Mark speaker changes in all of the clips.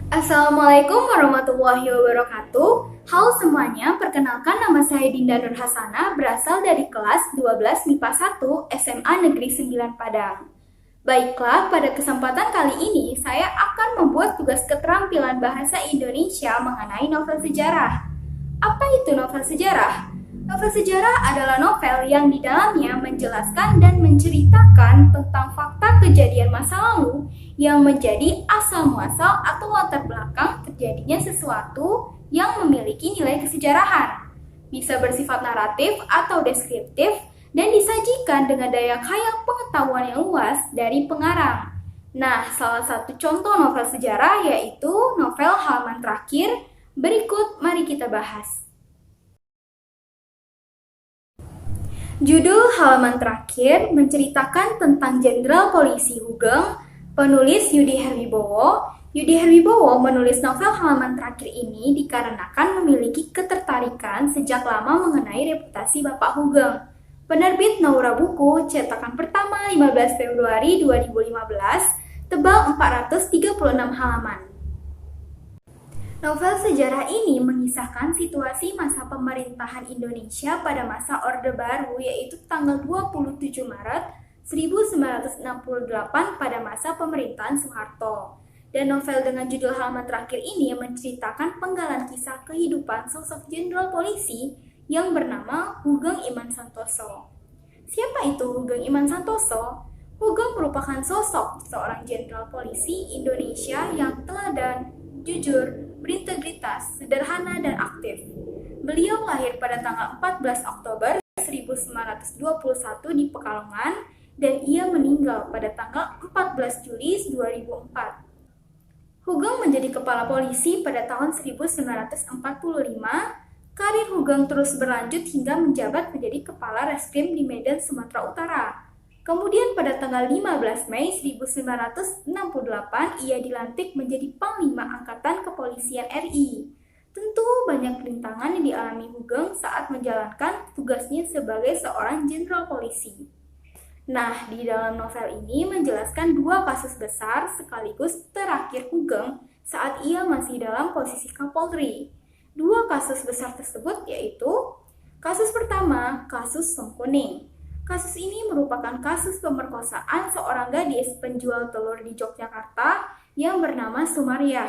Speaker 1: Assalamualaikum warahmatullahi wabarakatuh. Halo semuanya, perkenalkan nama saya Dinda Nur Hasanah, berasal dari kelas 12 MIPA 1 SMA Negeri 9 Padang. Baiklah, pada kesempatan kali ini saya akan membuat tugas keterampilan bahasa Indonesia mengenai novel sejarah. Apa itu novel sejarah? Novel sejarah adalah novel yang di dalamnya menjelaskan dan menceritakan tentang fakta kejadian masa lalu yang menjadi asal muasal atau latar belakang terjadinya sesuatu yang memiliki nilai kesejarahan. Bisa bersifat naratif atau deskriptif dan disajikan dengan daya khayal pengetahuan yang luas dari pengarang. Nah, salah satu contoh novel sejarah yaitu novel Halaman Terakhir. Berikut mari kita bahas. Judul Halaman Terakhir menceritakan tentang Jenderal Polisi Hugeng, penulis Yudi Herwibowo. Yudi Herwibowo menulis novel Halaman Terakhir ini dikarenakan memiliki ketertarikan sejak lama mengenai reputasi Bapak Hugeng. Penerbit Naura Buku, cetakan pertama 15 Februari 2015, tebal 436 halaman. Novel sejarah ini mengisahkan situasi masa pemerintahan Indonesia pada masa Orde Baru, yaitu tanggal 27 Maret 1968 pada masa pemerintahan Soeharto. Dan novel dengan judul Halaman Terakhir ini menceritakan penggalan kisah kehidupan sosok jenderal polisi yang bernama Hugeng Iman Santoso. Siapa itu Hugeng Iman Santoso? Hugeng merupakan sosok seorang jenderal polisi Indonesia yang teladan, jujur, berintegritas, sederhana, dan aktif. Beliau lahir pada tanggal 14 Oktober 1921 di Pekalongan dan ia meninggal pada tanggal 14 Juli 2004. Hugeng menjadi kepala polisi pada tahun 1945. Karir Hugeng terus berlanjut hingga menjabat menjadi kepala reskrim di Medan, Sumatera Utara. Kemudian pada tanggal 15 Mei 1968, ia dilantik menjadi Panglima Angkatan Kepolisian RI. Tentu banyak rintangan yang dialami Hugeng saat menjalankan tugasnya sebagai seorang jenderal polisi. Nah, di dalam novel ini menjelaskan dua kasus besar sekaligus terakhir Hugeng saat ia masih dalam posisi Kapolri. Dua kasus besar tersebut yaitu kasus pertama, kasus Song Kuning. Kasus ini merupakan kasus pemerkosaan seorang gadis penjual telur di Yogyakarta yang bernama Sumariah.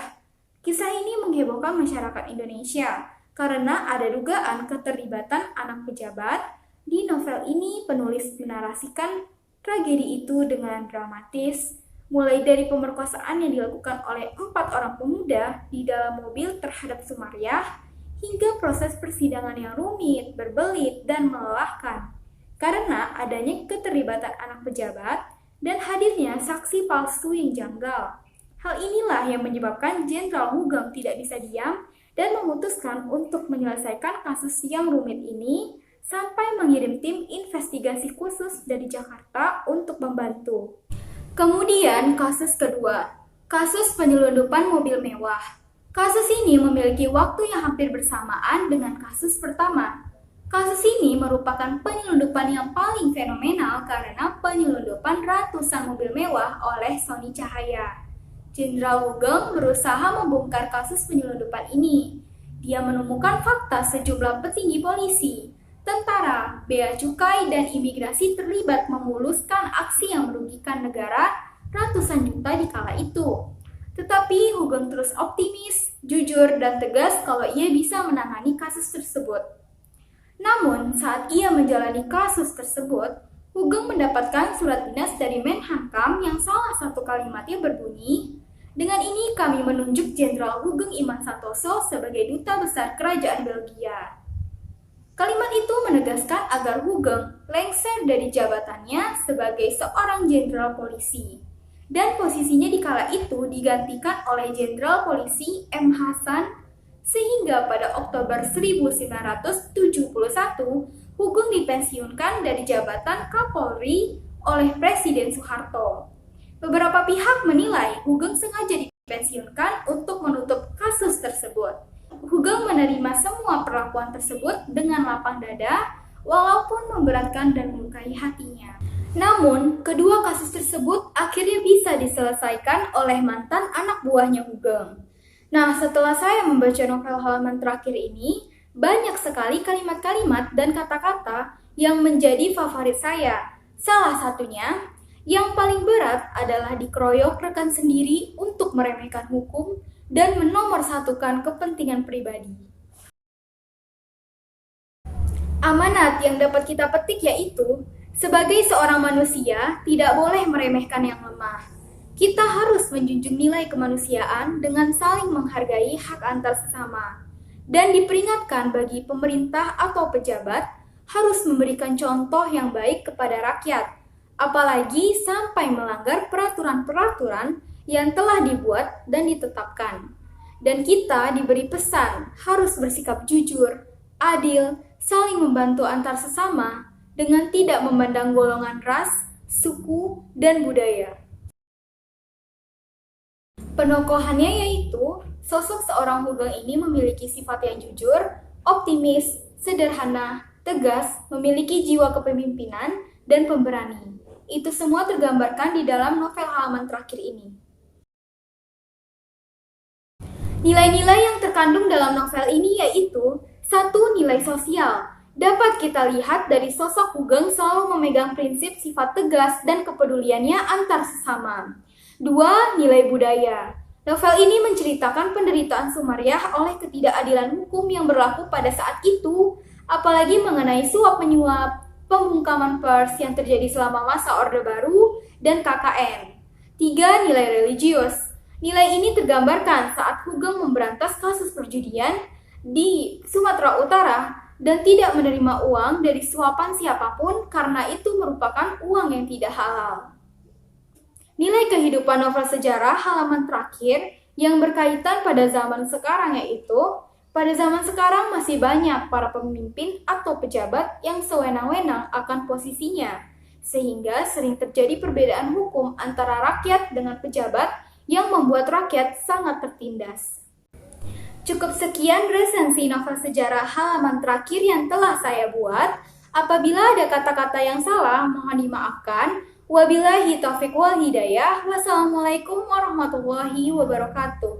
Speaker 1: Kisah ini menghebohkan masyarakat Indonesia karena ada dugaan keterlibatan anak pejabat. Di novel ini penulis menarasikan tragedi itu dengan dramatis, mulai dari pemerkosaan yang dilakukan oleh 4 orang pemuda di dalam mobil terhadap Sumariah, hingga proses persidangan yang rumit, berbelit, dan melelahkan karena adanya keterlibatan anak pejabat dan hadirnya saksi palsu yang janggal. Hal inilah yang menyebabkan Jenderal Hugeng tidak bisa diam dan memutuskan untuk menyelesaikan kasus yang rumit ini sampai mengirim tim investigasi khusus dari Jakarta untuk membantu. Kemudian kasus kedua, kasus penyelundupan mobil mewah. Kasus ini memiliki waktu yang hampir bersamaan dengan kasus pertama. Kasus ini merupakan penyelundupan yang paling fenomenal karena penyelundupan ratusan mobil mewah oleh Sony Cahaya. Jenderal Hugeng berusaha membongkar kasus penyelundupan ini. Dia menemukan fakta sejumlah petinggi polisi, tentara, bea cukai, dan imigrasi terlibat memuluskan aksi yang merugikan negara ratusan juta di kala itu. Tetapi Hugeng terus optimis, jujur, dan tegas kalau ia bisa menangani kasus tersebut. Namun, saat ia menjalani kasus tersebut, Hugeng mendapatkan surat dinas dari Menhankam yang salah satu kalimatnya berbunyi, "Dengan ini kami menunjuk Jenderal Hugeng Iman Santoso sebagai Duta Besar Kerajaan Belgia." Kalimat itu menegaskan agar Hugeng lengser dari jabatannya sebagai seorang jenderal polisi. Dan posisinya di kala itu digantikan oleh Jenderal Polisi M. Hasan, sehingga pada Oktober 1971, Hugeng dipensiunkan dari jabatan Kapolri oleh Presiden Soeharto. Beberapa pihak menilai Hugeng sengaja dipensiunkan untuk menutup kasus tersebut. Hugeng menerima semua perlakuan tersebut dengan lapang dada, walaupun memberatkan dan melukai hatinya. Namun, kedua kasus tersebut akhirnya bisa diselesaikan oleh mantan anak buahnya Hugeng. Nah, setelah saya membaca novel halaman terakhir ini, banyak sekali kalimat-kalimat dan kata-kata yang menjadi favorit saya. Salah satunya, yang paling berat adalah dikeroyok rekan sendiri untuk meremehkan hukum dan menomorsatukan kepentingan pribadi. Amanat yang dapat kita petik yaitu, sebagai seorang manusia, tidak boleh meremehkan yang lemah. Kita harus menjunjung nilai kemanusiaan dengan saling menghargai hak antar sesama. Dan diperingatkan bagi pemerintah atau pejabat harus memberikan contoh yang baik kepada rakyat, apalagi sampai melanggar peraturan-peraturan yang telah dibuat dan ditetapkan. Dan kita diberi pesan harus bersikap jujur, adil, saling membantu antar sesama dengan tidak memandang golongan ras, suku, dan budaya. Penokohannya yaitu, sosok seorang Hugeng ini memiliki sifat yang jujur, optimis, sederhana, tegas, memiliki jiwa kepemimpinan, dan pemberani. Itu semua tergambarkan di dalam novel halaman terakhir ini. Nilai-nilai yang terkandung dalam novel ini yaitu, 1. Nilai sosial. Dapat kita lihat dari sosok Hugeng selalu memegang prinsip sifat tegas dan kepeduliannya antar sesama. 2. Nilai budaya. Novel ini menceritakan penderitaan Sumariah oleh ketidakadilan hukum yang berlaku pada saat itu, apalagi mengenai suap-menyuap, pembungkaman pers yang terjadi selama masa Orde Baru, dan KKN. 3. Nilai religius. Nilai ini tergambarkan saat Hugeng memberantas kasus perjudian di Sumatera Utara dan tidak menerima uang dari suapan siapapun karena itu merupakan uang yang tidak halal. Nilai kehidupan novel sejarah halaman terakhir yang berkaitan pada zaman sekarang yaitu, pada zaman sekarang masih banyak para pemimpin atau pejabat yang sewenang-wenang akan posisinya, sehingga sering terjadi perbedaan hukum antara rakyat dengan pejabat yang membuat rakyat sangat tertindas. Cukup sekian resensi novel sejarah halaman terakhir yang telah saya buat. Apabila ada kata-kata yang salah, mohon dimaafkan. Wabillahi taufiq wal hidayah. Wassalamualaikum warahmatullahi wabarakatuh.